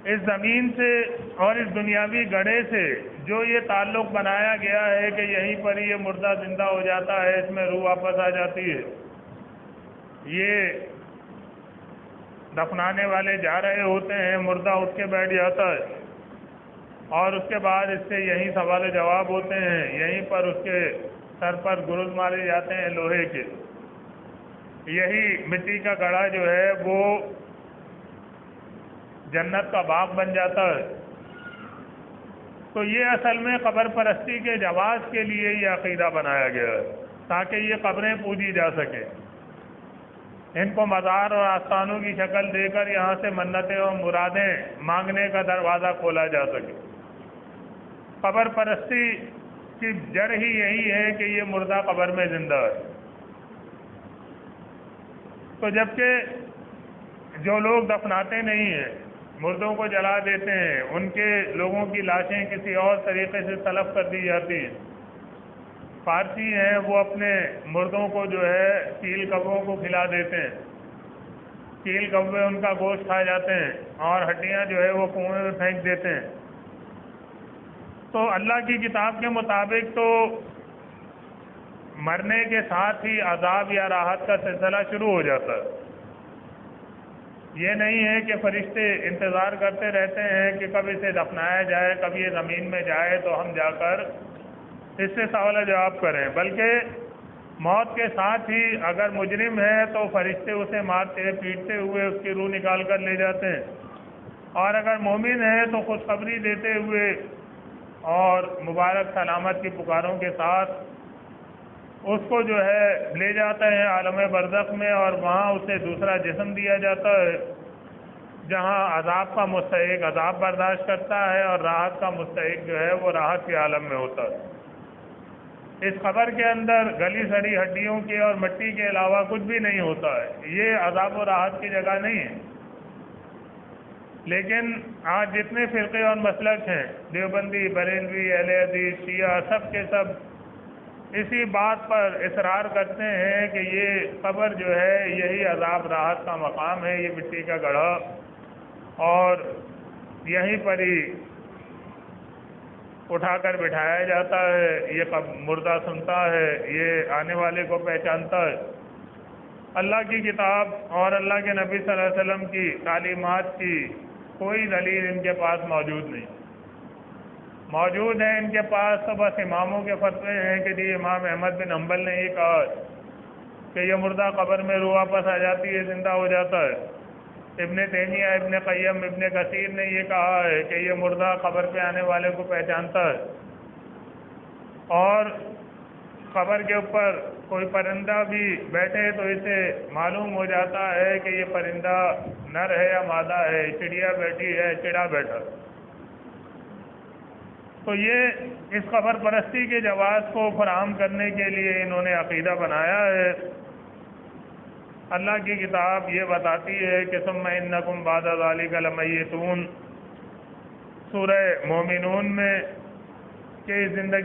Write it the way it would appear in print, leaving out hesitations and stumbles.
اس زمین سے اور اس دنیاوی گڑھے سے جو یہ تعلق بنایا گیا ہے کہ یہیں پر یہ مردہ زندہ ہو جاتا ہے، اس میں روح واپس آ جاتی ہے، یہ دفنانے والے جا رہے ہوتے ہیں، مردہ اٹھ کے بیٹھ جاتا ہے اور اس کے بعد اس سے یہیں سوال و جواب ہوتے ہیں، یہیں پر اس کے سر پر گرز مارے جاتے ہیں لوہے کے۔ یہی مٹی کا گڑھا جو ہے وہ جنت کا باغ بن جاتا ہے۔ تو یہ اصل میں قبر پرستی کے جواز کے لیے یہ عقیدہ بنایا گیا ہے، تاکہ یہ قبریں پوجی جا سکیں، ان کو مزار اور آستانوں کی شکل دے کر یہاں سے منتیں اور مرادیں مانگنے کا دروازہ کھولا جا سکے۔ قبر پرستی کی جڑ ہی یہی ہے کہ یہ مردہ قبر میں زندہ ہے۔ تو جبکہ جو لوگ دفناتے نہیں ہیں، مردوں کو جلا دیتے ہیں، ان کے لوگوں کی لاشیں کسی اور طریقے سے تلف کر دی جاتی ہیں، فارسی ہیں وہ اپنے مردوں کو جو ہے چیل کبوں کو کھلا دیتے ہیں، چیل کبے ان کا گوشت کھا جاتے ہیں اور ہڈیاں جو ہے وہ کنویں میں پھینک دیتے ہیں۔ تو اللہ کی کتاب کے مطابق تو مرنے کے ساتھ ہی عذاب یا راحت کا سلسلہ شروع ہو جاتا ہے۔ یہ نہیں ہے کہ فرشتے انتظار کرتے رہتے ہیں کہ کب اسے دفنایا جائے، کب یہ زمین میں جائے تو ہم جا کر اس سے سوال جواب کریں، بلکہ موت کے ساتھ ہی اگر مجرم ہے تو فرشتے اسے مارتے پیٹتے ہوئے اس کی روح نکال کر لے جاتے ہیں، اور اگر مومن ہے تو خوشخبری دیتے ہوئے اور مبارک سلامت کی پکاروں کے ساتھ اس کو جو ہے لے جاتے ہیں عالم برزخ میں، اور وہاں اسے دوسرا جسم دیا جاتا ہے جہاں عذاب کا مستحق عذاب برداشت کرتا ہے اور راحت کا مستحق جو ہے وہ راحت کے عالم میں ہوتا ہے۔ اس قبر کے اندر گلی سڑی ہڈیوں کے اور مٹی کے علاوہ کچھ بھی نہیں ہوتا ہے، یہ عذاب و راحت کی جگہ نہیں ہے۔ لیکن آج جتنے فرقے اور مسلک ہیں، دیوبندی، بریلوی، اہل حدیث، شیعہ، سب کے سب اسی بات پر اصرار کرتے ہیں کہ یہ قبر جو ہے یہی عذاب راحت کا مقام ہے، یہ مٹی کا گڑھا، اور یہیں پر ہی اٹھا کر بٹھایا جاتا ہے، یہ مردہ سنتا ہے، یہ آنے والے کو پہچانتا ہے۔ اللہ کی کتاب اور اللہ کے نبی صلی اللہ علیہ وسلم کی تعلیمات کی کوئی دلیل ان کے پاس موجود نہیں۔ موجود ہیں ان کے پاس تو بس اماموں کے فتوے ہیں کہ جی امام احمد بن حنبل نے یہ کہا کہ یہ مردہ قبر میں روح واپس آ جاتی ہے، زندہ ہو جاتا ہے۔ ابن تیمیہ، ابن قیم، ابن کثیر نے یہ کہا ہے کہ یہ مردہ قبر پہ آنے والے کو پہچانتا ہے، اور قبر کے اوپر کوئی پرندہ بھی بیٹھے تو اسے معلوم ہو جاتا ہے کہ یہ پرندہ نر ہے یا مادہ ہے، چڑیا بیٹھی ہے، چڑا بیٹھا۔ تو یہ اس قبر پرستی کے جواز کو فراہم کرنے کے لیے انہوں نے عقیدہ بنایا ہے۔ اللہ کی کتاب یہ بتاتی ہے کہ ثم انکم بعد ذلک لمیتون، سورہ مومنون میں، کہ زندگی